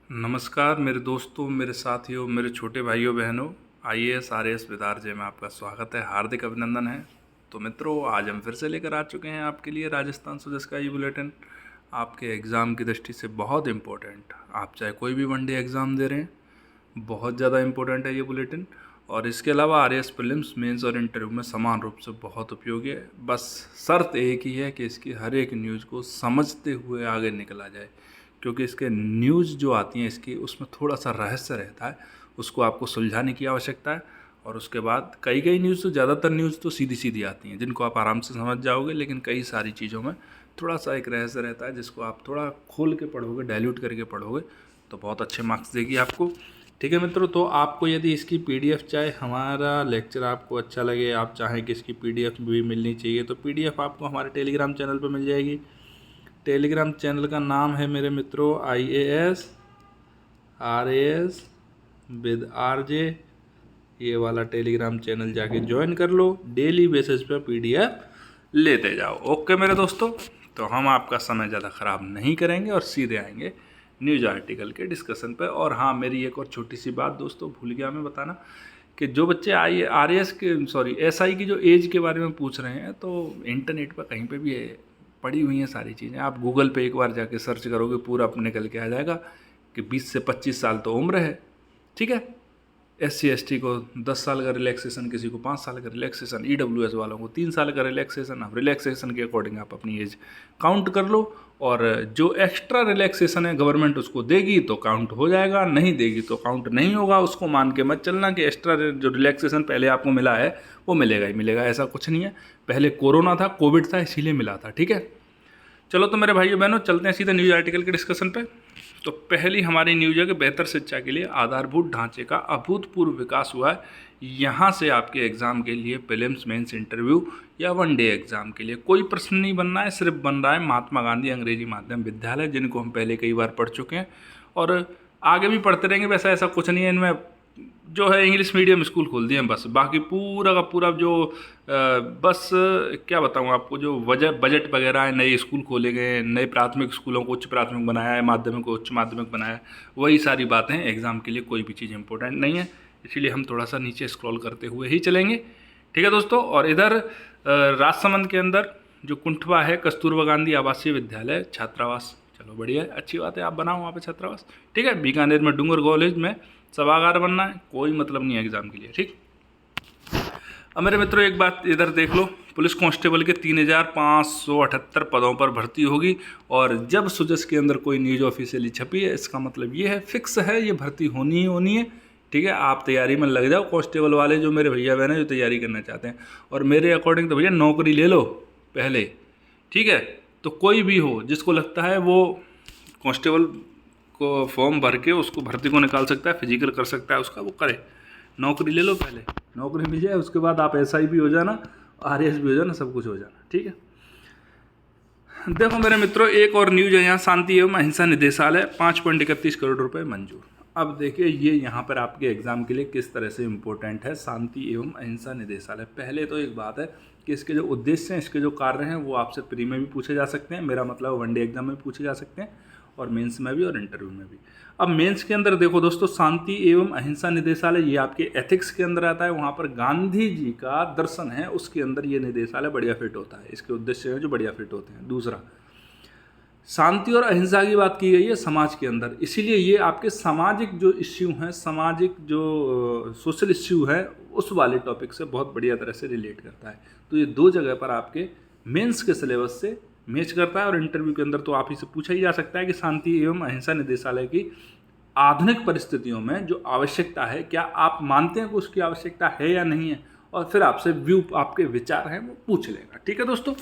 नमस्कार मेरे दोस्तों, मेरे साथियों, मेरे छोटे भाइयों बहनों। आईएएस आरएएस विदारजय में आपका स्वागत है, हार्दिक अभिनंदन है। तो मित्रों, आज हम फिर से लेकर आ चुके हैं आपके लिए राजस्थान सुजस का ये बुलेटिन। आपके एग्ज़ाम की दृष्टि से बहुत इम्पोर्टेंट, आप चाहे कोई भी वनडे एग्ज़ाम दे रहे हैं, बहुत ज़्यादा इम्पोर्टेंट है ये बुलेटिन। और इसके अलावा आरएएस प्रीलिम्स, मेंस और इंटरव्यू में समान रूप से बहुत उपयोगी है। बस शर्त एक ही है कि इसकी हर एक न्यूज़ को समझते हुए आगे निकला जाए, क्योंकि इसके न्यूज़ जो आती हैं इसकी, उसमें थोड़ा सा रहस्य रहता है, उसको आपको सुलझाने की आवश्यकता है। और उसके बाद कई न्यूज़ तो, ज़्यादातर न्यूज़ तो सीधी सीधी आती हैं जिनको आप आराम से समझ जाओगे, लेकिन कई सारी चीज़ों में थोड़ा सा एक रहस्य रहता है जिसको आप थोड़ा खोल के पढ़ोगे, डाइल्यूट करके पढ़ोगे तो बहुत अच्छे मार्क्स देगी आपको। ठीक है मित्रों, तो आपको यदि इसकी पीडीएफ, चाहे हमारा लेक्चर आपको अच्छा लगे, आप चाहें कि इसकी पीडीएफ भी मिलनी चाहिए, तो पीडीएफ आपको हमारे टेलीग्राम चैनल पर मिल जाएगी। टेलीग्राम चैनल का नाम है मेरे मित्रों आईएएस आरएएस विद आरजे। ये वाला टेलीग्राम चैनल जाके ज्वाइन कर लो, डेली बेसिस पे पीडीएफ लेते जाओ। ओके मेरे दोस्तों, तो हम आपका समय ज़्यादा ख़राब नहीं करेंगे और सीधे आएंगे न्यूज़ आर्टिकल के डिस्कशन पे। और हाँ, मेरी एक और छोटी सी बात दोस्तों, भूल गया मैं बताना, कि जो बच्चे आरएएस के, सॉरी, एसआई की जो एज के बारे में पूछ रहे हैं, तो इंटरनेट पर कहीं पे भी पड़ी हुई हैं सारी चीज़ें। आप गूगल पे एक बार जाके सर्च करोगे, पूरा निकल के आ जाएगा कि 20 से 25 साल तो उम्र है। ठीक है, SC ST को 10 साल का रिलैक्सेशन, किसी को 5 साल का रिलैक्सेशन, EWS वालों को 3 साल का रिलैक्सेशन। अब रिलैक्सेशन के अकॉर्डिंग आप अपनी एज काउंट कर लो, और जो एक्स्ट्रा रिलैक्सेशन है गवर्नमेंट उसको देगी तो काउंट हो जाएगा, नहीं देगी तो काउंट नहीं होगा। उसको मान के मत चलना कि एक्स्ट्रा जो रिलैक्सेशन पहले आपको मिला है वो मिलेगा ही मिलेगा, ऐसा कुछ नहीं है। पहले कोरोना था, कोविड था, इसीलिए मिला था। ठीक है, चलो तो मेरे भाइयों बहनों, चलते हैं सीधे न्यूज़ आर्टिकल के डिस्कशन पे। तो पहली हमारी न्यूज़ है कि बेहतर शिक्षा के लिए आधारभूत ढांचे का अभूतपूर्व विकास हुआ है। यहाँ से आपके एग्ज़ाम के लिए प्रीलिम्स, मेंस, इंटरव्यू या वनडे एग्ज़ाम के लिए कोई प्रश्न नहीं बन रहा है, सिर्फ बन रहा है महात्मा गांधी अंग्रेजी माध्यम विद्यालय, जिनको हम पहले कई बार पढ़ चुके हैं और आगे भी पढ़ते रहेंगे। वैसा ऐसा कुछ नहीं है, इनमें जो है इंग्लिश मीडियम स्कूल खोल दिए हैं बस। बाकी पूरा का पूरा जो बस क्या बताऊँ आपको, जो बजट वगैरह है, नए स्कूल खोले गए हैं, नए प्राथमिक स्कूलों को उच्च प्राथमिक बनाया है, माध्यमिक को उच्च माध्यमिक बनाया है, वही सारी बातें हैं। एग्ज़ाम के लिए कोई भी चीज़ इंपॉर्टेंट नहीं है, इसीलिए हम थोड़ा सा नीचे स्क्रॉल करते हुए ही चलेंगे। ठीक है दोस्तों, और इधर राजसमंद के अंदर जो कुंठवा है, कस्तूरबा गांधी आवासीय विद्यालय छात्रावास, चलो बढ़िया है, अच्छी बात है, आप बनाओ वहाँ पे छात्रावास। ठीक है, बीकानेर में डूंगर कॉलेज में सभागार बनना है, कोई मतलब नहीं है एग्ज़ाम के लिए। ठीक, अब मेरे मित्रों एक बात इधर देख लो, पुलिस कांस्टेबल के 3578 पदों पर भर्ती होगी। और जब सुजस के अंदर कोई न्यूज़ ऑफिशियली छपी है, इसका मतलब ये है, फिक्स है, ये भर्ती होनी ही होनी है। ठीक है, आप तैयारी में लग जाओ, कांस्टेबल वाले जो मेरे भैया बहन हैं जो तैयारी करना चाहते हैं। और मेरे अकॉर्डिंग तो भैया नौकरी ले लो पहले। ठीक है, तो कोई भी हो जिसको लगता है वो कांस्टेबल को फॉर्म भर के उसको भर्ती को निकाल सकता है, फिजिकल कर सकता है उसका, वो करे। नौकरी ले लो पहले, नौकरी मिल जाए उसके बाद आप SI भी हो जाना, RS भी हो जाना, सब कुछ हो जाना। ठीक है, देखो मेरे मित्रों, एक और न्यूज है यहाँ, शांति एवं अहिंसा निदेशालय 5.31 करोड़ रुपए मंजूर। अब देखिए ये यहाँ पर आपके एग्जाम के लिए किस तरह से इम्पोर्टेंट है, शांति एवं अहिंसा निदेशालय। पहले तो एक बात है कि इसके जो उद्देश्य हैं, इसके जो कार्य हैं, वो आपसे प्री में भी पूछे जा सकते हैं, मेरा मतलब वनडे एग्जाम में पूछे जा सकते हैं, और मेंस में भी और इंटरव्यू में भी। अब मेंस के अंदर देखो दोस्तों, शांति एवं अहिंसा निदेशालय, ये आपके एथिक्स के अंदर आता है। वहाँ पर गांधी जी का दर्शन है, उसके अंदर ये निदेशालय बढ़िया फिट होता है, इसके उद्देश्य हैं जो बढ़िया फिट होते हैं। दूसरा, शांति और अहिंसा की बात की गई है समाज के अंदर, इसीलिए ये आपके सामाजिक जो इश्यू हैं, सामाजिक जो सोशल इश्यू है, उस वाले टॉपिक से बहुत बढ़िया तरह से रिलेट करता है। तो ये दो जगह पर आपके मेंस के सिलेबस से मैच करता है। और इंटरव्यू के अंदर तो आप ही से पूछा ही जा सकता है कि शांति एवं अहिंसा निदेशालय की आधुनिक परिस्थितियों में जो आवश्यकता है, क्या आप मानते हैं कि उसकी आवश्यकता है या नहीं है, और फिर आपसे व्यू, आपके विचार हैं वो पूछ लेगा। ठीक है दोस्तों,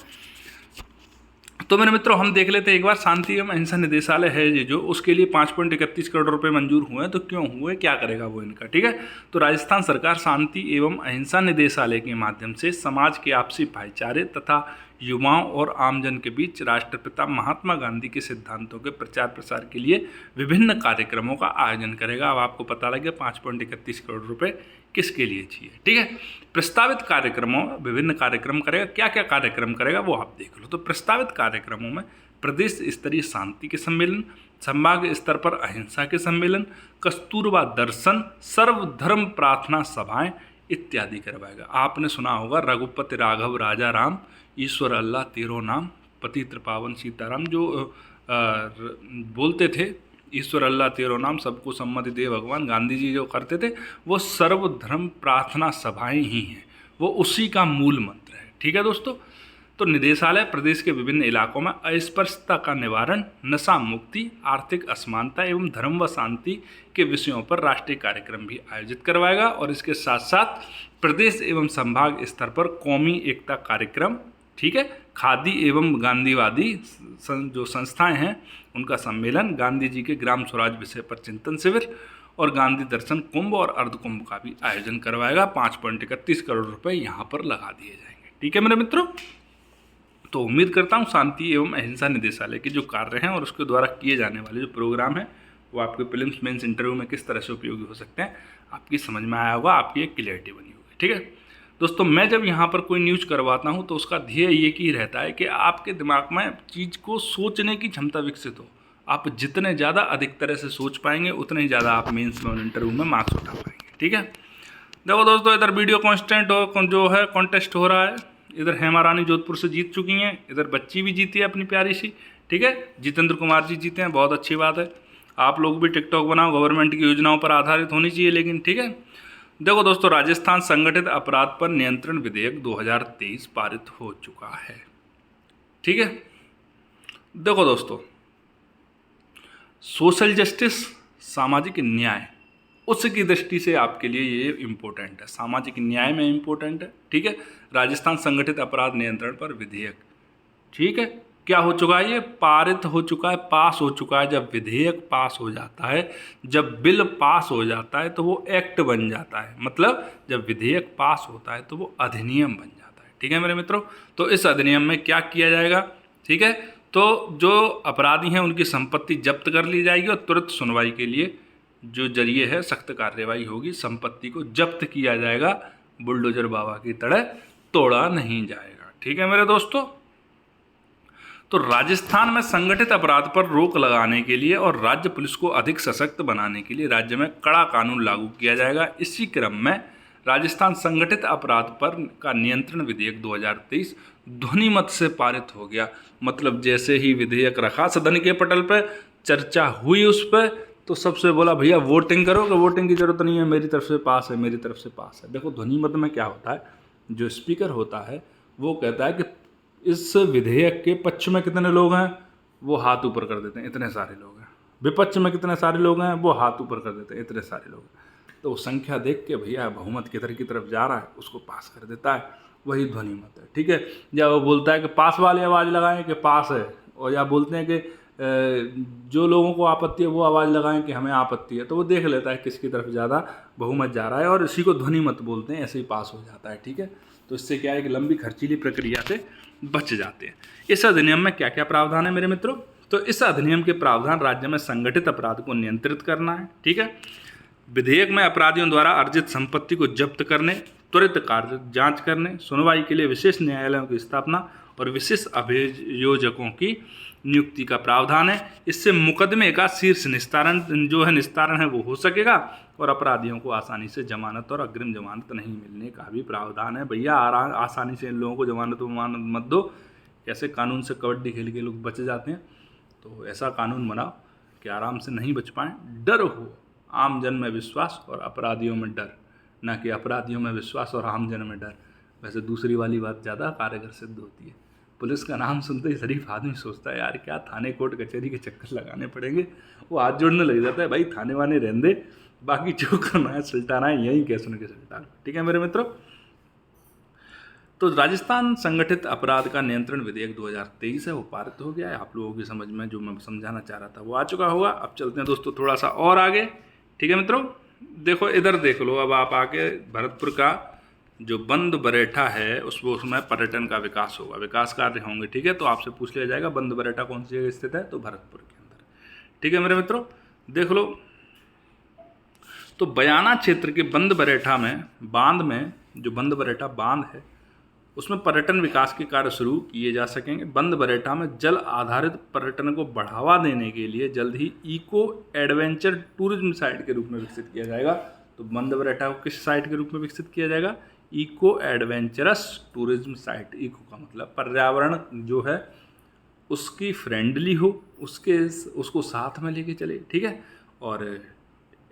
तो मेरे मित्रों हम देख लेते हैं एक बार, शांति एवं अहिंसा निदेशालय है ये जो, उसके लिए 5.31 करोड़ रुपए मंजूर हुए हैं। तो क्यों हुए, क्या करेगा वो इनका। ठीक है, तो राजस्थान सरकार शांति एवं अहिंसा निदेशालय के माध्यम से समाज के आपसी भाईचारे तथा युवाओं और आमजन के बीच राष्ट्रपिता महात्मा गांधी के सिद्धांतों के प्रचार प्रसार के लिए विभिन्न कार्यक्रमों का आयोजन करेगा। अब आपको पता लगे 5.31 करोड़ रुपए किसके लिए चाहिए। ठीक है, प्रस्तावित कार्यक्रमों, विभिन्न कार्यक्रम करेगा, क्या क्या कार्यक्रम करेगा वो आप देख लो। तो प्रस्तावित कार्यक्रमों में प्रदेश स्तरीय शांति के सम्मेलन, संभाग स्तर पर अहिंसा के सम्मेलन, कस्तूरबा दर्शन, सर्वधर्म प्रार्थना सभाएं इत्यादि करवाएगा। आपने सुना होगा रघुपति राघव राजा राम, ईश्वर अल्लाह तेरो नाम, पतित पावन सीताराम, जो बोलते थे ईश्वर अल्लाह तेरो नाम, सबको सम्मति दे भगवान, गांधी जी जो करते थे वो सर्वधर्म प्रार्थना सभाएं ही हैं, वो उसी का मूल मंत्र है। ठीक है दोस्तों। तो निदेशालय प्रदेश के विभिन्न इलाकों में अस्पृश्यता का निवारण, नशा मुक्ति, आर्थिक असमानता एवं धर्म व शांति के विषयों पर राष्ट्रीय कार्यक्रम भी आयोजित करवाएगा। और इसके साथ साथ प्रदेश एवं संभाग स्तर पर कौमी एकता कार्यक्रम, ठीक है, खादी एवं गांधीवादी जो संस्थाएं हैं उनका सम्मेलन, गांधी जी के ग्राम स्वराज विषय पर चिंतन शिविर और गांधी दर्शन कुंभ और अर्ध कुंभ का भी आयोजन करवाएगा। 5.31 करोड़ रुपए यहाँ पर लगा दिए जाएंगे। ठीक है मेरे मित्रों। तो उम्मीद करता हूँ शांति एवं अहिंसा निदेशालय के जो कार्य हैं और उसके द्वारा किए जाने वाले जो प्रोग्राम हैं वो आपके प्रीलिम्स मेंस इंटरव्यू में किस तरह से उपयोगी हो सकते हैं आपकी समझ में आया होगा, आपकी एक क्लियरिटी बनी होगी। ठीक है दोस्तों, मैं जब यहाँ पर कोई न्यूज़ करवाता हूँ तो उसका ध्येय ये ही रहता है कि आपके दिमाग में चीज़ को सोचने की क्षमता विकसित हो। आप जितने ज़्यादा अधिक तरह से सोच पाएंगे उतने ही ज़्यादा आप मेंस में इंटरव्यू में मार्क्स उठा पाएंगे। ठीक है। देखो दोस्तों, इधर वीडियो जो है कॉन्टेस्ट हो रहा है। इधर हेमा रानी जोधपुर से जीत चुकी हैं, इधर बच्ची भी जीती है अपनी प्यारी सी। ठीक है, जितेंद्र कुमार जी जीते हैं, बहुत अच्छी बात है। आप लोग भी टिकटॉक बनाओ, गवर्नमेंट की योजनाओं पर आधारित होनी चाहिए लेकिन। ठीक है। देखो दोस्तों, राजस्थान संगठित अपराध पर नियंत्रण विधेयक 2023 पारित हो चुका है। ठीक है। देखो दोस्तों, सोशल जस्टिस, सामाजिक न्याय, उसकी दृष्टि से आपके लिए ये इम्पोर्टेंट है, सामाजिक न्याय में इम्पोर्टेंट है। ठीक है। राजस्थान संगठित अपराध नियंत्रण पर विधेयक, ठीक है, क्या हो चुका है, ये पारित हो चुका है, पास हो चुका है। जब विधेयक पास हो जाता है, जब बिल पास हो जाता है तो वो एक्ट बन जाता है। मतलब जब विधेयक पास होता है तो वो अधिनियम बन जाता है। ठीक है मेरे मित्रों। तो इस अधिनियम में क्या किया जाएगा, ठीक है, तो जो अपराधी हैं उनकी संपत्ति जब्त कर ली जाएगी और तुरंत सुनवाई के लिए जो जरिए है सख्त कार्रवाई होगी, संपत्ति को जब्त किया जाएगा, बुलडोजर बाबा की तरह तोड़ा नहीं जाएगा। ठीक है मेरे दोस्तों। तो राजस्थान में संगठित अपराध पर रोक लगाने के लिए और राज्य पुलिस को अधिक सशक्त बनाने के लिए राज्य में कड़ा कानून लागू किया जाएगा। इसी क्रम में राजस्थान संगठित अपराध पर का नियंत्रण विधेयक 2023 ध्वनिमत से पारित हो गया। मतलब जैसे ही विधेयक रखा सदन के पटल पर, चर्चा हुई उस पर, तो सबसे बोला भैया वोटिंग करो, कि वोटिंग की जरूरत नहीं है, मेरी तरफ से पास है, मेरी तरफ से पास है। देखो ध्वनिमत में क्या होता है, जो स्पीकर होता है वो कहता है कि इस विधेयक के पक्ष में कितने लोग हैं, वो हाथ ऊपर कर देते हैं, इतने सारे लोग हैं। विपक्ष में कितने सारे लोग हैं, वो हाथ ऊपर कर देते हैं, इतने सारे लोग हैं। तो वो संख्या देख के भैया बहुमत किधर की तरफ जा रहा है उसको पास कर देता है, वही ध्वनिमत है। ठीक है। या वो बोलता है कि पास वाली आवाज़ लगाएं कि पास है, और या बोलते हैं कि जो लोगों को आपत्ति है वो आवाज़ लगाएं कि हमें आपत्ति है, तो वो देख लेता है किसकी तरफ ज़्यादा बहुमत जा रहा है और इसी को ध्वनिमत बोलते हैं, ऐसे ही पास हो जाता है। ठीक है। तो इससे क्या है कि लंबी खर्चीली प्रक्रिया से बच जाते हैं। इस अधिनियम में क्या क्या प्रावधान है मेरे मित्रों, तो इस अधिनियम के प्रावधान राज्य में संगठित अपराध को नियंत्रित करना है। ठीक है। विधेयक में अपराधियों द्वारा अर्जित संपत्ति को जब्त करने, त्वरित कार्य जांच करने, सुनवाई के लिए विशेष न्यायालयों की स्थापना और विशेष अभियोजकों की नियुक्ति का प्रावधान है। इससे मुकदमे का शीर्ष निस्तारण है वो हो सकेगा और अपराधियों को आसानी से जमानत और अग्रिम जमानत नहीं मिलने का भी प्रावधान है। भैया आसानी से इन लोगों को जमानत मत दो, कैसे कानून से कबड्डी खेल के लोग बच जाते हैं। तो ऐसा कानून बनाओ कि आराम से नहीं बच पाएँ, डर हो, आम जन में विश्वास और अपराधियों में डर, ना कि अपराधियों में विश्वास और आम जन में डर। वैसे दूसरी वाली बात ज़्यादा कारगर सिद्ध होती है। पुलिस का नाम सुनते ही शरीफ आदमी सोचता है यार क्या थाने कोर्ट कचहरी के चक्कर लगाने पड़ेंगे, वो हाथ जोड़ने लग जाता है, भाई थाने वाने रहने दे, बाकी जो करना है सुलटाना है यहीं कैसे न कैसे सुलटाना। ठीक है मेरे मित्रों। तो राजस्थान संगठित अपराध का नियंत्रण विधेयक 2023 है, वो पारित हो गया है। आप लोगों की समझ में जो मैं समझाना चाह रहा था वो आ चुका होगा। अब चलते हैं दोस्तों थोड़ा सा और आगे। ठीक है मित्रों, देखो इधर देख लो, अब आप आके भरतपुर का जो बंद बरेठा है उसमें पर्यटन का विकास होगा, विकास कार्य होंगे। ठीक है। तो आपसे पूछ लिया जाएगा बंद बरेठा कौन सी जगह स्थित है, तो भरतपुर के अंदर। ठीक है मेरे मित्रों, देख लो, तो बयाना क्षेत्र के बंद बरेठा में, बांध में, जो बंद बरेठा बांध है उसमें पर्यटन विकास के कार्य शुरू किए जा सकेंगे। बंद बरेटा में जल आधारित पर्यटन को बढ़ावा देने के लिए जल्द ही इको एडवेंचर टूरिज्म साइट के रूप में विकसित किया जाएगा। तो बंद बरेटा को किस साइट के रूप में विकसित किया जाएगा? Eco adventurous tourism site. Eco का मतलब पर्यावरण जो है उसकी फ्रेंडली हो, उसको साथ में लेके चले, ठीक है। और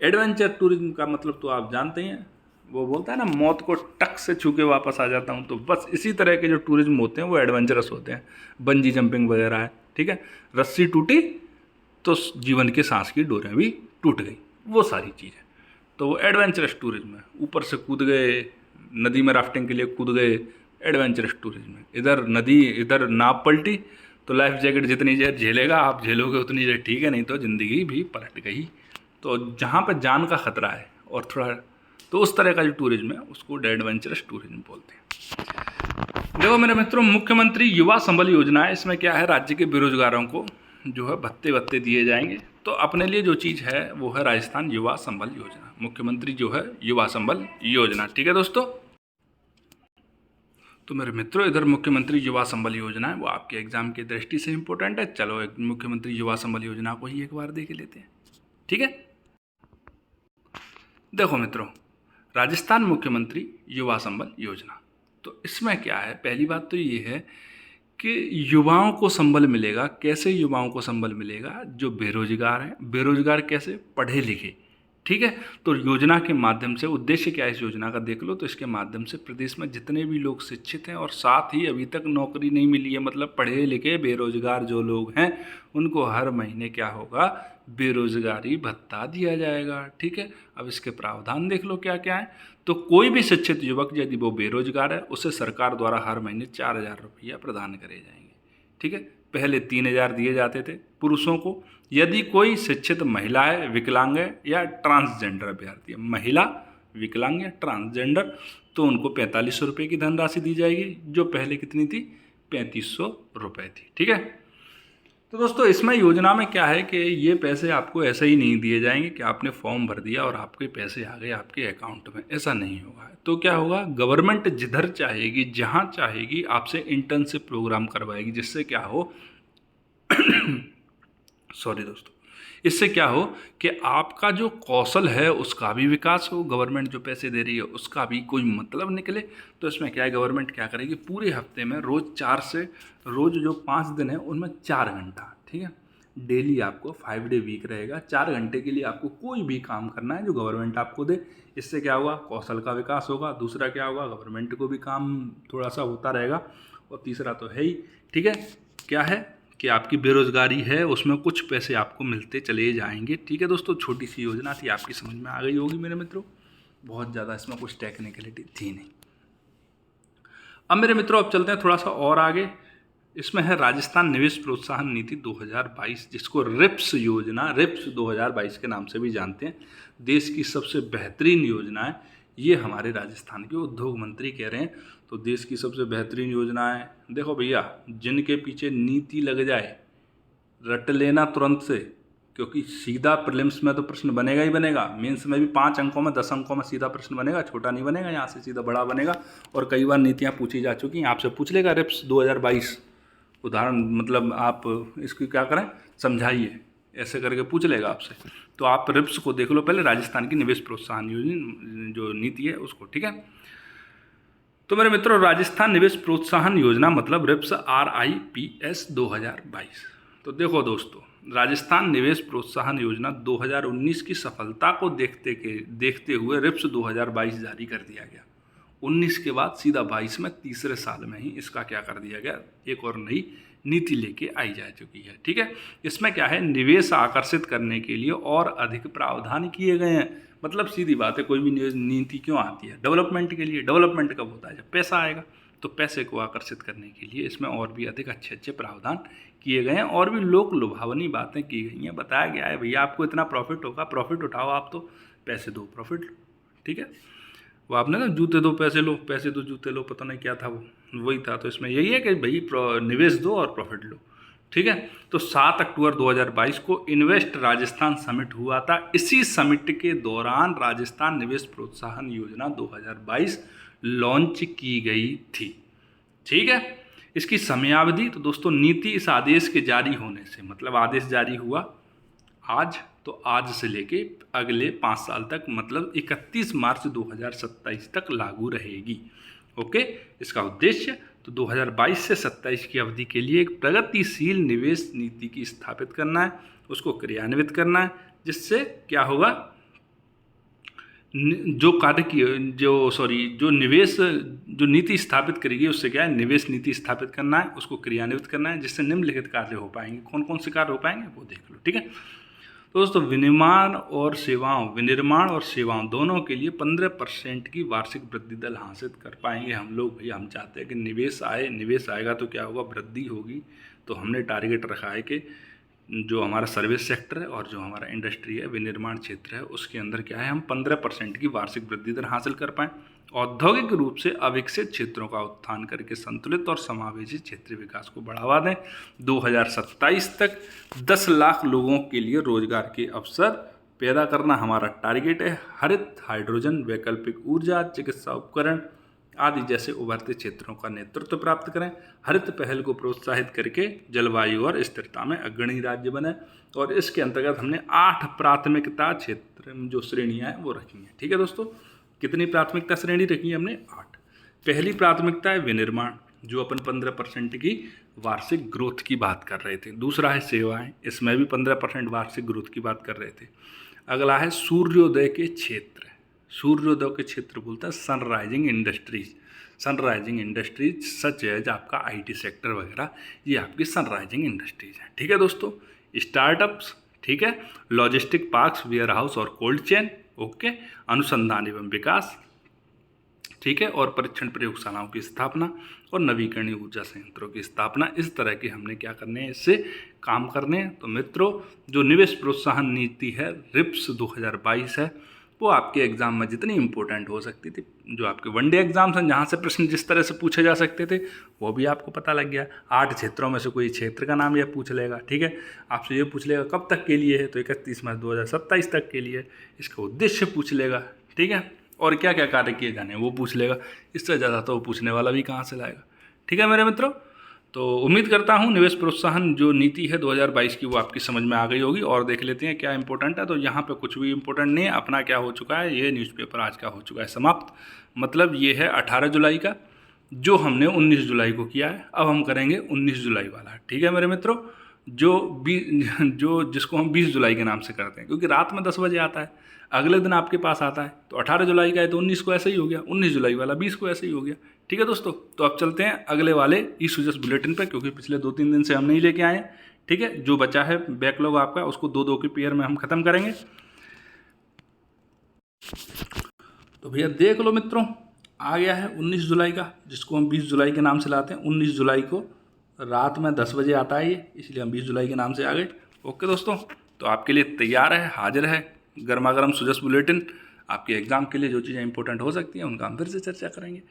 एडवेंचर टूरिज्म का मतलब तो आप जानते ही हैं, वो बोलता है ना, मौत को टक से छू के वापस आ जाता हूँ। तो बस इसी तरह के जो टूरिज्म होते हैं वो एडवेंचरस होते हैं। बंजी जंपिंग वगैरह है, ठीक है। रस्सी टूटी तो जीवन के सांस की डोरें भी टूट गई, वो सारी चीज़ है। तो वो एडवेंचरस टूरिज्म है। ऊपर से कूद गए, नदी में राफ्टिंग के लिए कूद गए, एडवेंचरस टूरिज्म है। इधर नदी, इधर नाव पलटी तो लाइफ जैकेट जितनी देर झेलेगा आप झेलोगे उतनी देर ठीक है, नहीं तो ज़िंदगी भी पलट गई। तो जहाँ पर जान का खतरा है और थोड़ा, तो उस तरह का जो टूरिज्म है उसको एडवेंचरस टूरिज्म बोलते हैं। देखो मेरे मित्रों, मुख्यमंत्री युवा संबल योजना है। इसमें क्या है, राज्य के बेरोजगारों को जो है भत्ते दिए जाएंगे। तो अपने लिए जो चीज़ है वो है राजस्थान युवा संबल योजना। मुख्यमंत्री जो है युवा संबल योजना, ठीक है दोस्तों। तो मेरे मित्रों, इधर मुख्यमंत्री युवा संबल योजना है, वो आपके एग्जाम की दृष्टि से इंपॉर्टेंट है। चलो एक मुख्यमंत्री युवा संबल योजना को ही एक बार देख लेते हैं, ठीक है। देखो मित्रों, राजस्थान मुख्यमंत्री युवा संबल योजना, तो इसमें क्या है, पहली बात तो ये है कि युवाओं को संबल मिलेगा। कैसे युवाओं को संबल मिलेगा? जो बेरोजगार हैं। बेरोजगार कैसे? पढ़े लिखे, ठीक है। तो योजना के माध्यम से, उद्देश्य क्या है इस योजना का देख लो, तो इसके माध्यम से प्रदेश में जितने भी लोग शिक्षित हैं और साथ ही अभी तक नौकरी नहीं मिली है, मतलब पढ़े लिखे बेरोजगार जो लोग हैं, उनको हर महीने क्या होगा, बेरोजगारी भत्ता दिया जाएगा, ठीक है। अब इसके प्रावधान देख लो क्या क्या है। तो कोई भी शिक्षित युवक यदि वो बेरोजगार है, उसे सरकार द्वारा हर महीने 4,000 रुपया प्रदान करे जाएंगे, ठीक है। पहले 3,000 दिए जाते थे पुरुषों को। यदि कोई शिक्षित महिला है, विकलांग है या ट्रांसजेंडर अभ्यर्थी है, महिला, विकलांग या ट्रांसजेंडर, तो उनको 4500 रुपये की धनराशि दी जाएगी, जो पहले कितनी थी, 3500 रुपये थी, ठीक है। तो दोस्तों इसमें योजना में क्या है कि ये पैसे आपको ऐसे ही नहीं दिए जाएंगे कि आपने फॉर्म भर दिया और आपके पैसे आ गए आपके अकाउंट में, ऐसा नहीं होगा। तो क्या होगा, गवर्नमेंट जिधर चाहेगी, जहाँ चाहेगी, आपसे इंटर्नशिप प्रोग्राम करवाएगी, जिससे क्या हो सॉरी दोस्तों, इससे क्या हो कि आपका जो कौशल है उसका भी विकास हो, गवर्नमेंट जो पैसे दे रही है उसका भी कोई मतलब निकले। तो इसमें क्या है, गवर्नमेंट क्या करेगी, पूरे हफ्ते में रोज़ जो 5 दिन है उनमें 4 घंटा, ठीक है, डेली आपको 5 डे वीक रहेगा, 4 घंटे के लिए आपको कोई भी काम करना है जो गवर्नमेंट आपको दे। इससे क्या होगा, कौशल का विकास होगा। दूसरा क्या होगा, गवर्नमेंट को भी काम थोड़ा सा होता रहेगा। और तीसरा तो है ही, ठीक है, क्या है कि आपकी बेरोजगारी है उसमें कुछ पैसे आपको मिलते चले जाएंगे, ठीक है दोस्तों। छोटी सी योजना थी, आपकी समझ में आ गई होगी मेरे मित्रों, बहुत ज़्यादा इसमें कुछ टेक्निकलिटी थी नहीं। अब मेरे मित्रों अब चलते हैं थोड़ा सा और आगे। इसमें है राजस्थान निवेश प्रोत्साहन नीति 2022, जिसको रिप्स योजना, रिप्स 2022 के नाम से भी जानते हैं। देश की सबसे बेहतरीन योजना है ये, हमारे राजस्थान के उद्योग मंत्री कह रहे हैं। तो देश की सबसे बेहतरीन योजना है। देखो भैया, जिनके पीछे नीति लग जाए रट लेना तुरंत से, क्योंकि सीधा प्रीलिम्स में तो प्रश्न बनेगा ही बनेगा, मेंस में भी 5 अंकों में 10 अंकों में सीधा प्रश्न बनेगा, छोटा नहीं बनेगा, यहाँ से सीधा बड़ा बनेगा। और कई बार नीतियाँ पूछी जा चुकी हैं, आपसे पूछ लेगा रिप्स 2022 उदाहरण, मतलब आप इसकी क्या करें, समझाइए, ऐसे करके पूछ लेगा आपसे। तो आप रिप्स को देख लो पहले, राजस्थान की निवेश प्रोत्साहन योजना जो नीति है उसको, ठीक है। तो मेरे मित्रों, राजस्थान निवेश प्रोत्साहन योजना मतलब रिप्स RIPS 2022। तो देखो दोस्तों, राजस्थान निवेश प्रोत्साहन योजना 2019 की सफलता को देखते हुए रिप्स 2022 जारी कर दिया गया। 19 के बाद सीधा 22 में, तीसरे साल में ही इसका क्या कर दिया गया, एक और नई नीति लेके आई जा चुकी है, ठीक है। इसमें क्या है, निवेश आकर्षित करने के लिए और अधिक प्रावधान किए गए हैं। मतलब सीधी बात है, कोई भी नीति क्यों आती है, डेवलपमेंट के लिए। डेवलपमेंट कब होता है, जब पैसा आएगा। तो पैसे को आकर्षित करने के लिए इसमें और भी अधिक अच्छे अच्छे प्रावधान किए गए हैं, और भी लोक लुभावनी बातें की गई हैं। बताया गया है भैया आपको इतना प्रॉफिट होगा, प्रॉफिट उठाओ, आप तो पैसे दो प्रॉफिट लो, ठीक है। वो आपने ना जूते दो पैसे लो, पैसे दो जूते लो, पता नहीं क्या था वो, वही था। तो इसमें यही है कि भाई निवेश दो और प्रॉफिट लो, ठीक है। तो 7 अक्टूबर 2022 को इन्वेस्ट राजस्थान समिट हुआ था। इसी समिट के दौरान राजस्थान निवेश प्रोत्साहन योजना 2022 लॉन्च की गई थी। ठीक है। इसकी समयावधि तो दोस्तों नीति इस आदेश के जारी होने से, मतलब आदेश जारी हुआ आज, तो आज से लेके अगले 5 साल तक, मतलब 31 मार्च 2027 तक लागू रहेगी। ओके। इसका उद्देश्य तो 2022 से 27 की अवधि के लिए एक प्रगतिशील निवेश नीति की स्थापित करना है, उसको क्रियान्वित करना है, जिससे क्या होगा, जो कार्य की जो निवेश जो नीति स्थापित करेगी उससे क्या है, निवेश नीति स्थापित करना है, उसको क्रियान्वित करना है, जिससे निम्नलिखित कार्य हो पाएंगे। कौन कौन से कार्य हो पाएंगे वो देख लो। ठीक है। तो दोस्तों विनिर्माण और सेवाओं दोनों के लिए 15% की वार्षिक वृद्धि दर हासिल कर पाएंगे हम लोग। भैया हम चाहते हैं कि निवेश आएगा तो क्या होगा, वृद्धि होगी। तो हमने टारगेट रखा है कि जो हमारा सर्विस सेक्टर है और जो हमारा इंडस्ट्री है, विनिर्माण क्षेत्र है, उसके अंदर क्या है, हम 15% की वार्षिक वृद्धि दर हासिल कर पाएँ। औद्योगिक रूप से अविकसित क्षेत्रों का उत्थान करके संतुलित और समावेशी क्षेत्रीय विकास को बढ़ावा दें। 2027 तक 10 लाख लोगों के लिए रोजगार के अवसर पैदा करना हमारा टारगेट है। हरित हाइड्रोजन, वैकल्पिक ऊर्जा, चिकित्सा उपकरण आदि जैसे उभरते क्षेत्रों का नेतृत्व प्राप्त करें। हरित पहल को प्रोत्साहित करके जलवायु और स्थिरता में अग्रणी राज्य बने। और इसके अंतर्गत हमने 8 प्राथमिकता क्षेत्र जो श्रेणियाँ हैं वो रखी हैं। ठीक है दोस्तों, कितनी प्राथमिकता श्रेणी रखी है हमने? 8। पहली प्राथमिकता है विनिर्माण, जो अपन 15% की वार्षिक ग्रोथ की बात कर रहे थे। दूसरा है सेवाएं, इसमें भी 15% वार्षिक ग्रोथ की बात कर रहे थे। अगला है सूर्योदय के क्षेत्र। सूर्योदय के क्षेत्र बोलता है सनराइजिंग इंडस्ट्रीज सच एज आपका IT सेक्टर वगैरह, ये आपकी सनराइजिंग इंडस्ट्रीज है। ठीक है दोस्तों। स्टार्टअप्स, ठीक है, लॉजिस्टिक पार्क्स, वेयर हाउस और कोल्ड चेन, ओके, अनुसंधान एवं विकास, ठीक है, और परीक्षण प्रयोगशालाओं की स्थापना और नवीकरणीय ऊर्जा संयंत्रों की स्थापना। इस तरह के हमने क्या करने हैं, इससे काम करने हैं। तो मित्रों, जो निवेश प्रोत्साहन नीति है रिप्स 2022 है, वो आपके एग्जाम में जितनी इंपॉर्टेंट हो सकती थी, जो आपके वनडे एग्जाम्स हैं जहाँ से प्रश्न जिस तरह से पूछे जा सकते थे, वो भी आपको पता लग गया। 8 क्षेत्रों में से कोई क्षेत्र का नाम यह पूछ लेगा। ठीक है, आपसे ये पूछ लेगा कब तक के लिए है, तो 31 मार्च 2027 तक के लिए। इसका उद्देश्य पूछ लेगा, ठीक है, और क्या क्या कार्य किए जाने हैं वो पूछ लेगा। इससे ज़्यादा तो वो पूछने वाला भी कहाँ से लाएगा। ठीक है मेरे मित्रों, तो उम्मीद करता हूँ निवेश प्रोत्साहन जो नीति है 2022 की वो आपकी समझ में आ गई होगी। और देख लेते हैं क्या इंपॉर्टेंट है। तो यहाँ पे कुछ भी इंपॉर्टेंट नहीं है, अपना क्या हो चुका है, ये न्यूज़पेपर आज का हो चुका है समाप्त। मतलब ये है 18 जुलाई का, जो हमने 19 जुलाई को किया है। अब हम करेंगे 19 जुलाई वाला। ठीक है मेरे मित्रों, जो जिसको हम 20 जुलाई के नाम से करते हैं, क्योंकि रात में 10 बजे आता है, अगले दिन आपके पास आता है। तो 18 जुलाई का है तो 19 को ऐसे ही हो गया, 19 जुलाई वाला 20 को ऐसे ही हो गया। ठीक है दोस्तों, तो अब चलते हैं अगले वाले ई-सुजस बुलेटिन पर, क्योंकि पिछले 2-3 दिन से हम नहीं लेके आए हैं। ठीक है, जो बचा है बैकलॉग आपका, उसको 2-2 के पेयर में हम खत्म करेंगे। तो भैया देख लो मित्रों, आ गया है 19 जुलाई का, जिसको हम 20 जुलाई के नाम से लाते हैं। 19 जुलाई को रात में 10 बजे आता है ये, इसलिए हम 20 जुलाई के नाम से आ गए। ओके दोस्तों, तो आपके लिए तैयार है, हाजिर है गर्मा गर्म सुजस बुलेटिन। आपके एग्ज़ाम के लिए जो चीज़ें इंपॉर्टेंट हो सकती हैं उनका हम फिर से चर्चा करेंगे।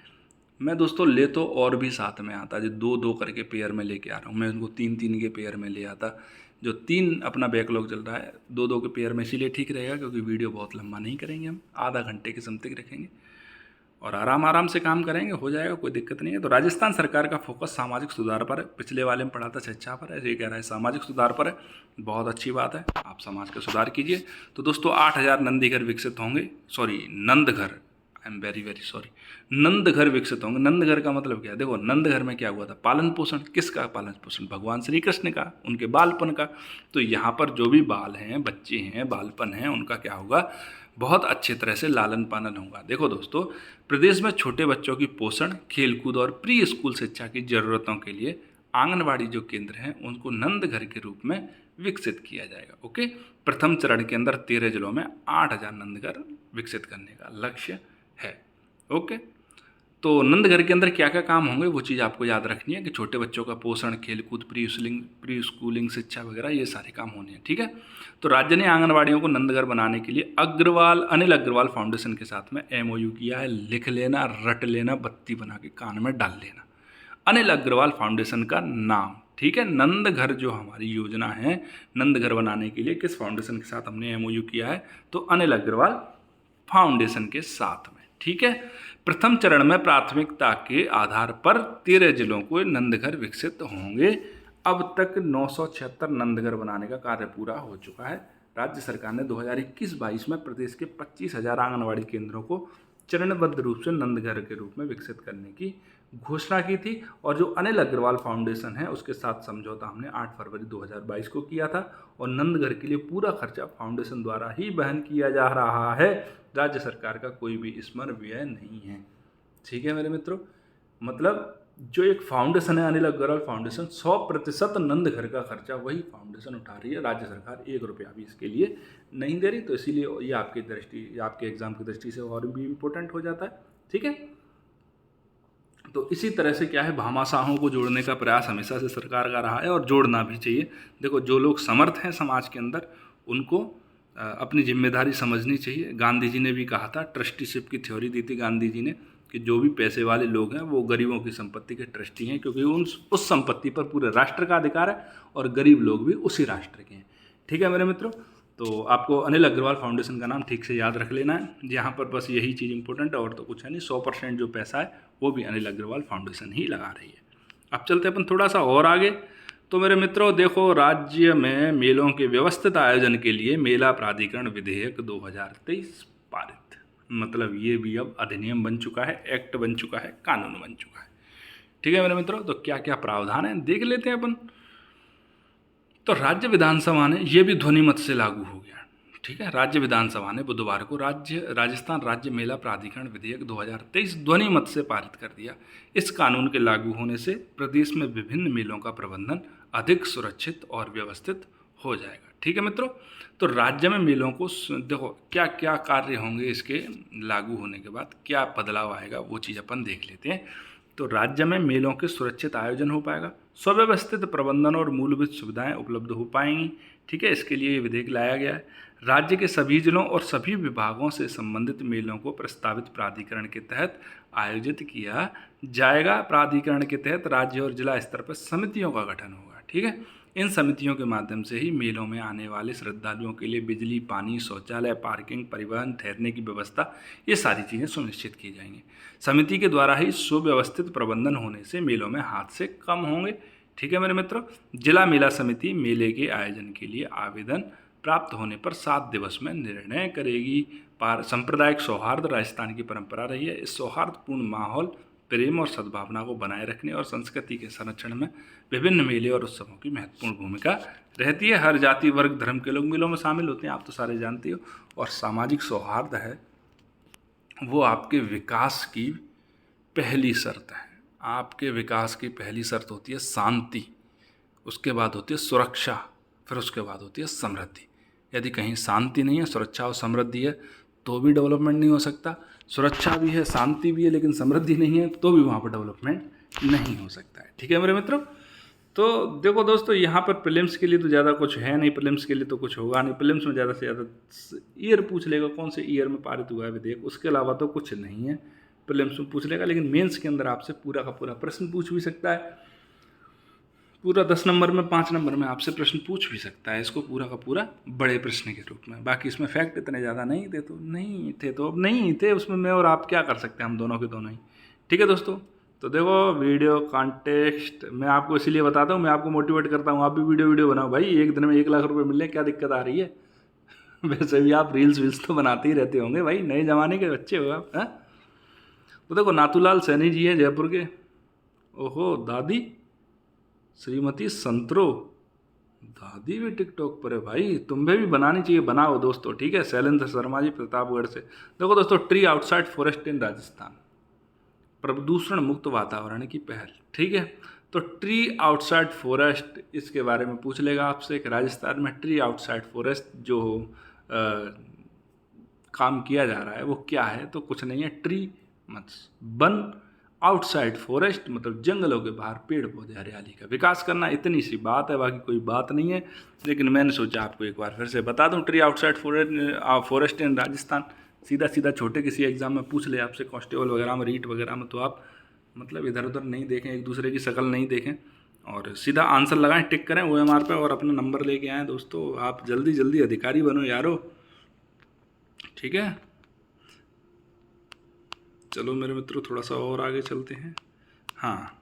मैं दोस्तों ले तो और भी साथ में आता, जो 2-2 करके पेयर में लेके आ रहा हूँ। मैं उनको 3-3 के पेयर में ले आता। जो 3 अपना बैकलॉग चल रहा है, 2-2 के पेयर में इसीलिए ठीक रहेगा, क्योंकि वीडियो बहुत लंबा नहीं करेंगे, हम आधा घंटे के समथिंग रखेंगे और आराम से काम करेंगे, हो जाएगा, कोई दिक्कत नहीं है। तो राजस्थान सरकार का फोकस सामाजिक सुधार पर है। पिछले वाले में पढ़ा था शिक्षा पर है, ये कह रहा है सामाजिक सुधार पर है। बहुत अच्छी बात है, आप समाज का सुधार कीजिए। तो दोस्तों 8000 नंदीघर विकसित होंगे, Nandghar, I am very sorry, Nandghar विकसित होंगे। नंदघर का मतलब क्या है? देखो नंदघर में क्या हुआ था, पालन पोषण। किसका पालन पोषण? भगवान श्री कृष्ण का, उनके बालपन का। तो यहाँ पर जो भी बाल हैं, बच्चे हैं, बालपन हैं, उनका क्या होगा, बहुत अच्छी तरह से लालन पालन होगा। देखो दोस्तों, प्रदेश में छोटे बच्चों की पोषण, खेलकूद और प्री स्कूल शिक्षा की ज़रूरतों के लिए आंगनबाड़ी जो केंद्र हैं उनको नंदघर के रूप में विकसित किया जाएगा। ओके, प्रथम चरण के अंदर 13 जिलों में 8000 नंदघर विकसित करने का लक्ष्य है। ओके, तो नंदघर के अंदर क्या क्या काम होंगे वो चीज़ आपको याद रखनी है कि छोटे बच्चों का पोषण, खेलकूद, प्री स्कूलिंग शिक्षा वगैरह ये सारे काम होने हैं। ठीक है, तो राज्य ने आंगनबाड़ियों को नंदघर बनाने के लिए अनिल अग्रवाल फाउंडेशन के साथ में MOU किया है। लिख लेना, रट लेना, बत्ती बना के कान में डाल लेना, अनिल अग्रवाल फाउंडेशन का नाम। ठीक है, नंदघर जो हमारी योजना है नंदघर बनाने के लिए किस फाउंडेशन के साथ हमने MOU किया है, तो अनिल अग्रवाल फाउंडेशन के साथ में। ठीक है। प्रथम चरण में प्राथमिकता के आधार पर 13 जिलों को नंदघर विकसित होंगे। अब तक 976 नंदघर बनाने का कार्य पूरा हो चुका है। राज्य सरकार ने 2021-22 में प्रदेश के 25,000 आंगनबाड़ी केंद्रों को चरणबद्ध रूप से नंदघर के रूप में विकसित करने की घोषणा की थी। और जो अनिल अग्रवाल फाउंडेशन है उसके साथ समझौता हमने 8 फरवरी 2022 को किया था और नंदघर के लिए पूरा खर्चा फाउंडेशन द्वारा ही वहन किया जा रहा है। राज्य सरकार का कोई भी इसमें व्यय नहीं है। ठीक है मेरे मित्रों, मतलब जो एक फाउंडेशन है अनिल अग्रवाल फाउंडेशन, 100% नंदघर का खर्चा वही फाउंडेशन उठा रही है। राज्य सरकार 1 रुपया भी इसके लिए नहीं दे रही। तो इसीलिए ये आपके एग्जाम की दृष्टि से और भी इम्पोर्टेंट हो जाता है। ठीक है, तो इसी तरह से क्या है, भामाशाहों को जोड़ने का प्रयास हमेशा से सरकार का रहा है और जोड़ना भी चाहिए। देखो, जो लोग समर्थ हैं समाज के अंदर उनको अपनी जिम्मेदारी समझनी चाहिए। गांधी जी ने भी कहा था, ट्रस्टीशिप की थ्योरी दी थी गांधी जी ने, कि जो भी पैसे वाले लोग हैं वो गरीबों की संपत्ति के ट्रस्टी हैं, क्योंकि उस संपत्ति पर पूरे राष्ट्र का अधिकार है और गरीब लोग भी उसी राष्ट्र के हैं। ठीक है मेरे मित्रों, तो आपको अनिल अग्रवाल फाउंडेशन का नाम ठीक से याद रख लेना है। यहाँ पर बस यही चीज़ इंपॉर्टेंट है और तो कुछ है नहीं। 100% जो पैसा है वो भी अनिल अग्रवाल फाउंडेशन ही लगा रही है। अब चलते अपन थोड़ा सा और आगे। तो मेरे मित्रों देखो, राज्य में मेलों के व्यवस्थित आयोजन के लिए मेला प्राधिकरण विधेयक 2023 पारित, मतलब ये भी अब अधिनियम बन चुका है, एक्ट बन चुका है, कानून बन चुका है। ठीक है मेरे मित्रों, तो क्या क्या प्रावधान है देख लेते हैं अपन। तो राज्य विधानसभा ने ये भी ध्वनिमत से लागू हो गया। ठीक है, राज्य विधानसभा ने बुधवार को राजस्थान राज्य मेला प्राधिकरण विधेयक 2023 ध्वनिमत से पारित कर दिया। इस कानून के लागू होने से प्रदेश में विभिन्न मेलों का प्रबंधन अधिक सुरक्षित और व्यवस्थित हो जाएगा। ठीक है मित्रों, तो राज्य में मेलों को देखो क्या क्या कार्य होंगे, इसके लागू होने के बाद क्या बदलाव आएगा वो चीज़ अपन देख लेते हैं। तो राज्य में मेलों के सुरक्षित आयोजन हो पाएगा, सुव्यवस्थित प्रबंधन और मूलभूत सुविधाएं उपलब्ध हो पाएंगी। ठीक है, इसके लिए ये विधेयक लाया गया है। राज्य के सभी जिलों और सभी विभागों से संबंधित मेलों को प्रस्तावित प्राधिकरण के तहत आयोजित किया जाएगा। प्राधिकरण के तहत राज्य और जिला स्तर पर समितियों का गठन होगा। ठीक है, इन समितियों के माध्यम से ही मेलों में आने वाले श्रद्धालुओं के लिए बिजली, पानी, शौचालय, पार्किंग, परिवहन, ठहरने की व्यवस्था, ये सारी चीज़ें सुनिश्चित की जाएंगी। समिति के द्वारा ही सुव्यवस्थित प्रबंधन होने से मेलों में हादसे कम होंगे। ठीक है मेरे मित्रों, जिला मेला समिति मेले के आयोजन के लिए आवेदन प्राप्त होने पर 7 दिवस में निर्णय करेगी। सांप्रदायिक सौहार्द राजस्थान की परंपरा रही है। इस सौहार्दपूर्ण माहौल, प्रेम और सद्भावना को बनाए रखने और संस्कृति के संरक्षण में विभिन्न मेले और उत्सवों की महत्वपूर्ण भूमिका रहती है। हर जाति, वर्ग, धर्म के लोग मेलों में शामिल होते हैं, आप तो सारे जानते हो। और सामाजिक सौहार्द है वो आपके विकास की पहली शर्त है। आपके विकास की पहली शर्त होती है शांति, उसके बाद होती है सुरक्षा, फिर उसके बाद होती है समृद्धि। यदि कहीं शांति नहीं है, सुरक्षा और समृद्धि है, तो भी डेवलपमेंट नहीं हो सकता। सुरक्षा भी है, शांति भी है, लेकिन समृद्धि नहीं है, तो भी वहाँ पर डेवलपमेंट नहीं हो सकता है। ठीक है मेरे मित्रों, तो देखो दोस्तों, यहाँ पर प्रीलिम्स के लिए तो ज़्यादा कुछ है नहीं, प्रीलिम्स के लिए तो कुछ होगा नहीं। प्रीलिम्स में ज़्यादा से ज़्यादा ईयर पूछ लेगा, कौन से ईयर में पारित हुआ है विधेयक, उसके अलावा तो कुछ नहीं है। प्रीलिम्स में पूछ लेगा, लेकिन मेंस के अंदर आपसे पूरा का पूरा प्रश्न पूछ भी सकता है। पूरा 10 नंबर में, 5 नंबर में आपसे प्रश्न पूछ भी सकता है, इसको पूरा का पूरा बड़े प्रश्न के रूप में। बाकी इसमें फैक्ट इतने ज़्यादा नहीं थे तो नहीं थे, तो अब नहीं थे उसमें, मैं और आप क्या कर सकते हैं, हम दोनों के दोनों ही। ठीक है दोस्तों, तो देखो वीडियो कॉन्टेक्स्ट मैं आपको इसीलिए बताता हूँ, मैं आपको मोटिवेट करता हूँ, आप भी वीडियो बनाओ भाई। एक दिन में 1 लाख रुपये मिलने क्या दिक्कत आ रही है? वैसे भी आप रील्स तो बनाते ही रहते होंगे भाई, नए ज़माने के बच्चे हो आप। हैं? तो देखो, नाथूलाल सैनी जी हैं जयपुर के। ओहो दादी, श्रीमती संतरो, दादी भी टिकटॉक पर है भाई, तुम्हें भी बनानी चाहिए, बनाओ दोस्तों। ठीक है, शैलेंद्र शर्मा जी प्रतापगढ़ से। देखो दोस्तों, ट्री आउटसाइड फॉरेस्ट इन राजस्थान, प्रदूषण मुक्त वातावरण की पहल। ठीक है, तो ट्री आउटसाइड फॉरेस्ट, इसके बारे में पूछ लेगा आपसे कि राजस्थान में ट्री आउटसाइड फॉरेस्ट जो काम किया जा रहा है वो क्या है? तो कुछ नहीं है, ट्री मतलब वन, आउटसाइड फॉरेस्ट मतलब जंगलों के बाहर पेड़ पौधे, हरियाली का विकास करना, इतनी सी बात है, बाकी कोई बात नहीं है। लेकिन मैंने सोचा आपको एक बार फिर से बता दूं, ट्री आउटसाइड फॉरेस्ट इन राजस्थान सीधा सीधा छोटे किसी एग्जाम में पूछ ले आपसे, कांस्टेबल वगैरह में, रीट वगैरह में, तो आप मतलब इधर उधर नहीं देखें, एक दूसरे की शक्ल नहीं देखें और सीधा आंसर लगाएं, टिक करें OMR पे और अपना नंबर लेके आएँ। दोस्तों आप जल्दी जल्दी अधिकारी बनो यारो। ठीक है, चलो मेरे मित्रों थोड़ा सा और आगे चलते हैं। हाँ,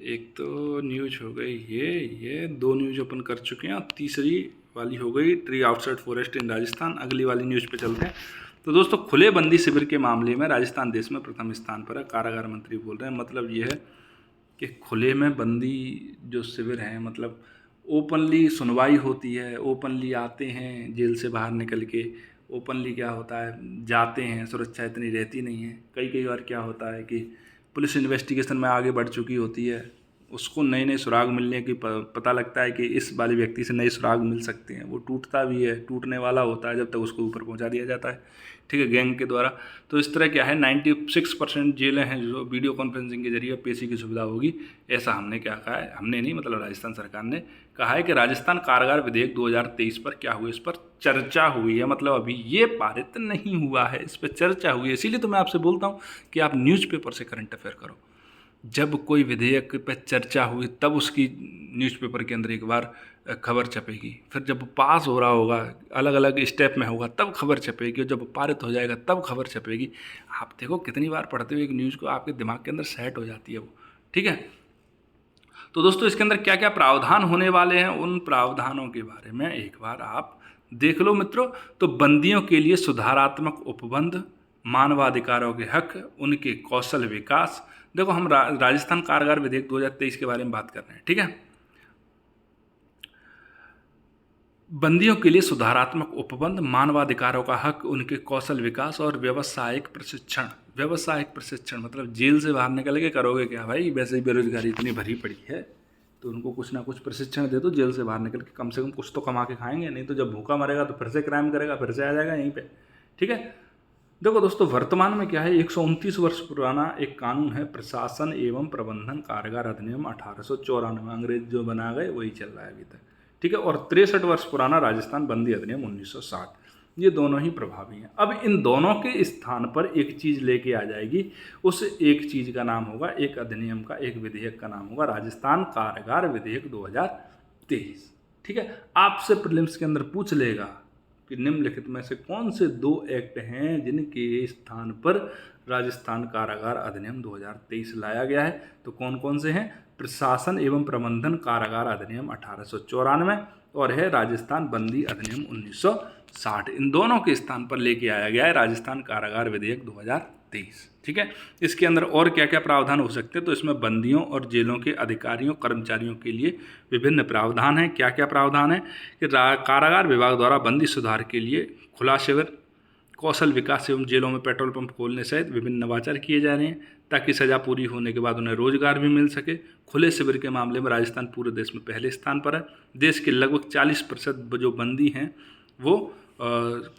एक तो न्यूज हो गई ये 2 न्यूज ओपन कर चुके हैं, तीसरी वाली हो गई ट्री आउटसाइड फॉरेस्ट इन राजस्थान। अगली वाली न्यूज पे चलते हैं। तो दोस्तों, खुले बंदी शिविर के मामले में राजस्थान देश में प्रथम स्थान पर है, कारागार मंत्री बोल रहे हैं। मतलब ये है कि खुले में बंदी जो शिविर हैं, मतलब ओपनली सुनवाई होती है, ओपनली आते हैं जेल से बाहर निकल के, ओपनली क्या होता है जाते हैं, सुरक्षा इतनी रहती नहीं है। कई बार क्या होता है कि पुलिस इन्वेस्टिगेशन में आगे बढ़ चुकी होती है, उसको नए नए सुराग मिलने की पता लगता है कि इस वाले व्यक्ति से नए सुराग मिल सकते हैं, वो टूटता भी है, टूटने वाला होता है जब तक उसको ऊपर पहुंचा दिया जाता है, ठीक है, गैंग के द्वारा। तो इस तरह क्या है 96% जेलें हैं जो वीडियो कॉन्फ्रेंसिंग के जरिए पेशी की सुविधा होगी, ऐसा हमने क्या कहा है, हमने नहीं मतलब राजस्थान सरकार ने कहा है कि राजस्थान कारागार विधेयक 2023 पर क्या हुआ, इस पर चर्चा हुई है। मतलब अभी ये पारित नहीं हुआ है, इस पर चर्चा हुई है। इसीलिए तो मैं आपसे बोलता हूँ कि आप न्यूज़पेपर से करंट अफेयर करो। जब कोई विधेयक पर चर्चा हुई तब उसकी न्यूज़पेपर के अंदर एक बार खबर छपेगी, फिर जब पास हो रहा होगा अलग अलग स्टेप में होगा तब खबर छपेगी, और जब पारित हो जाएगा तब खबर छपेगी। आप देखो कितनी बार पढ़ते हुए एक न्यूज़ को आपके दिमाग के अंदर सेट हो जाती है वो, ठीक है। तो दोस्तों, इसके अंदर क्या क्या प्रावधान होने वाले हैं, उन प्रावधानों के बारे में एक बार आप देख लो मित्रों। तो बंदियों के लिए सुधारात्मक उपबंध, मानवाधिकारों के हक, उनके कौशल विकास। देखो, हम राजस्थान कारागार विधेयक 2023 के बारे में बात कर रहे हैं, ठीक है। बंदियों के लिए सुधारात्मक उपबंध, मानवाधिकारों का हक, उनके कौशल विकास और व्यावसायिक प्रशिक्षण। व्यावसायिक प्रशिक्षण मतलब जेल से बाहर निकल के करोगे क्या भाई, वैसे ही बेरोजगारी इतनी भरी पड़ी है, तो उनको कुछ ना कुछ प्रशिक्षण दे दो, जेल से बाहर निकल के कम से कम कुछ तो कमा के खाएंगे, नहीं तो जब भूखा मरेगा तो फिर से क्राइम करेगा, फिर से आ जाएगा यहीं पे, ठीक है। देखो दोस्तों, वर्तमान में क्या है, 129 वर्ष पुराना एक कानून है, प्रशासन एवं प्रबंधन कारागार अधिनियम 1894, अंग्रेज जो बना गए वही चल रहा है अभी तक, ठीक है। और 63 वर्ष पुराना राजस्थान बंदी अधिनियम 1960, ये दोनों ही प्रभावी हैं। अब इन दोनों के स्थान पर एक चीज़ लेके आ जाएगी, उस एक चीज़ का नाम होगा, एक अधिनियम का, एक विधेयक का नाम होगा राजस्थान कारागार विधेयक 2023, ठीक है। आपसे प्रीलिम्स के अंदर पूछ लेगा कि निम्नलिखित में से कौन से 2 एक्ट हैं जिनके स्थान पर राजस्थान कारागार अधिनियम 2023 लाया गया है। तो कौन कौन से हैं, प्रशासन एवं प्रबंधन कारागार अधिनियम 1894 और है राजस्थान बंदी अधिनियम 1960। इन दोनों के स्थान पर लेके आया गया है राजस्थान कारागार विधेयक 2023, ठीक है। इसके अंदर और क्या क्या प्रावधान हो सकते हैं, तो इसमें बंदियों और जेलों के अधिकारियों कर्मचारियों के लिए विभिन्न प्रावधान हैं। क्या क्या प्रावधान है कि कारागार विभाग द्वारा बंदी सुधार के लिए खुला शिविर, कौशल विकास एवं जेलों में पेट्रोल पंप खोलने सहित विभिन्न नवाचार किए जा रहे हैं ताकि सजा पूरी होने के बाद उन्हें रोजगार भी मिल सके। खुले शिविर के मामले में राजस्थान पूरे देश में पहले स्थान पर है। देश के लगभग 40% जो बंदी हैं वो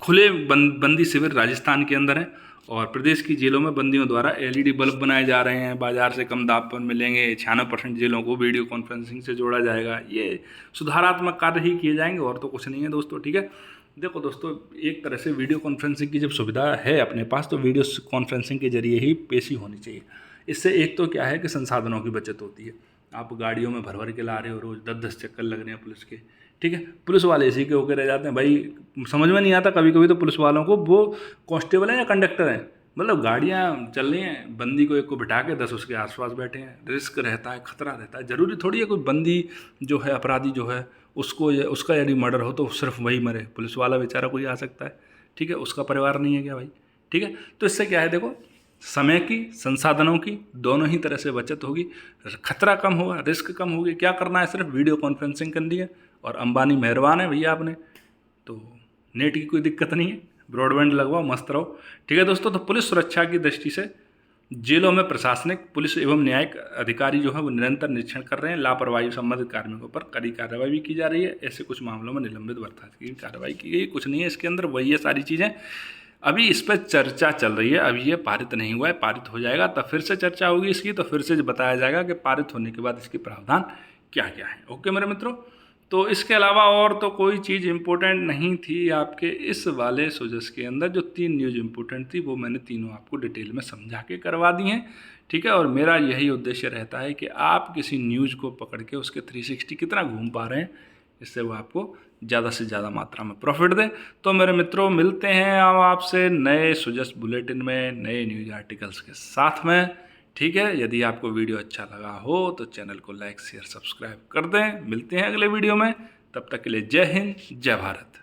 खुले बंदी शिविर राजस्थान के अंदर हैं। और प्रदेश की जेलों में बंदियों द्वारा LED बल्ब बनाए जा रहे हैं, बाजार से कम दाम पर मिलेंगे। 96% जेलों को वीडियो कॉन्फ्रेंसिंग से जोड़ा जाएगा। ये सुधारात्मक कार्य ही किए जाएंगे और तो कुछ नहीं है दोस्तों, ठीक है। देखो दोस्तों, एक तरह से वीडियो कॉन्फ्रेंसिंग की जब सुविधा है अपने पास तो वीडियो कॉन्फ्रेंसिंग के जरिए ही पेशी होनी चाहिए। इससे एक तो क्या है कि संसाधनों की बचत होती है। आप गाड़ियों में भर भर के ला रहे हो, रोज़ 10-10 चक्कर लग रहे हैं पुलिस के, ठीक है। पुलिस वाले इसी के होकर रह जाते हैं भाई। समझ में नहीं आता कभी कभी तो पुलिस वालों को वो कांस्टेबल हैं या कंडक्टर हैं। मतलब गाड़ियाँ चल रही हैं, बंदी को एक को बिठा के 10 उसके आसपास बैठे हैं, रिस्क रहता है, खतरा रहता है। ज़रूरी थोड़ी है कोई बंदी जो है अपराधी जो है उसका यदि मर्डर हो तो सिर्फ वही मरे, पुलिस वाला बेचारा कोई आ सकता है, ठीक है। उसका परिवार नहीं है क्या भाई, ठीक है। तो इससे क्या है, देखो समय की, संसाधनों की दोनों ही तरह से बचत होगी, खतरा कम होगा, रिस्क कम होगी। क्या करना है, सिर्फ वीडियो कॉन्फ्रेंसिंग करनी है। और अंबानी मेहरबान है भैया आपने, तो नेट की कोई दिक्कत नहीं है, ब्रॉडबैंड लगवाओ, मस्त रहो, ठीक है दोस्तों। तो पुलिस सुरक्षा की दृष्टि से जेलों में प्रशासनिक, पुलिस एवं न्यायिक अधिकारी जो है वो निरंतर निरीक्षण कर रहे हैं। लापरवाही संबंधित कार्मिकों पर कड़ी कार्रवाई भी की जा रही है। ऐसे कुछ मामलों में निलंबित बर्खास्त की कार्रवाई की गई। कुछ नहीं है इसके अंदर, वही है सारी चीज़ें। अभी इस पर चर्चा चल रही है, अभी ये पारित नहीं हुआ है। पारित हो जाएगा तब फिर से चर्चा होगी इसकी, तो फिर से बताया जाएगा कि पारित होने के बाद इसके प्रावधान क्या क्या है। ओके मेरे मित्रों, तो इसके अलावा और तो कोई चीज़ इम्पोर्टेंट नहीं थी आपके इस वाले सुजस के अंदर। जो 3 न्यूज़ इम्पोर्टेंट थी वो मैंने तीनों आपको डिटेल में समझा के करवा दी हैं, ठीक है। और मेरा यही उद्देश्य रहता है कि आप किसी न्यूज़ को पकड़ के उसके 360 कितना घूम पा रहे हैं, इससे वो आपको ज़्यादा से ज़्यादा मात्रा में प्रॉफिट दे। तो मेरे मित्रों, मिलते हैं अब आपसे नए सुजस्ट बुलेटिन में नए न्यूज आर्टिकल्स के साथ में। ठीक है, यदि आपको वीडियो अच्छा लगा हो तो चैनल को लाइक शेयर सब्सक्राइब कर दें। मिलते हैं अगले वीडियो में, तब तक के लिए जय हिंद जय भारत।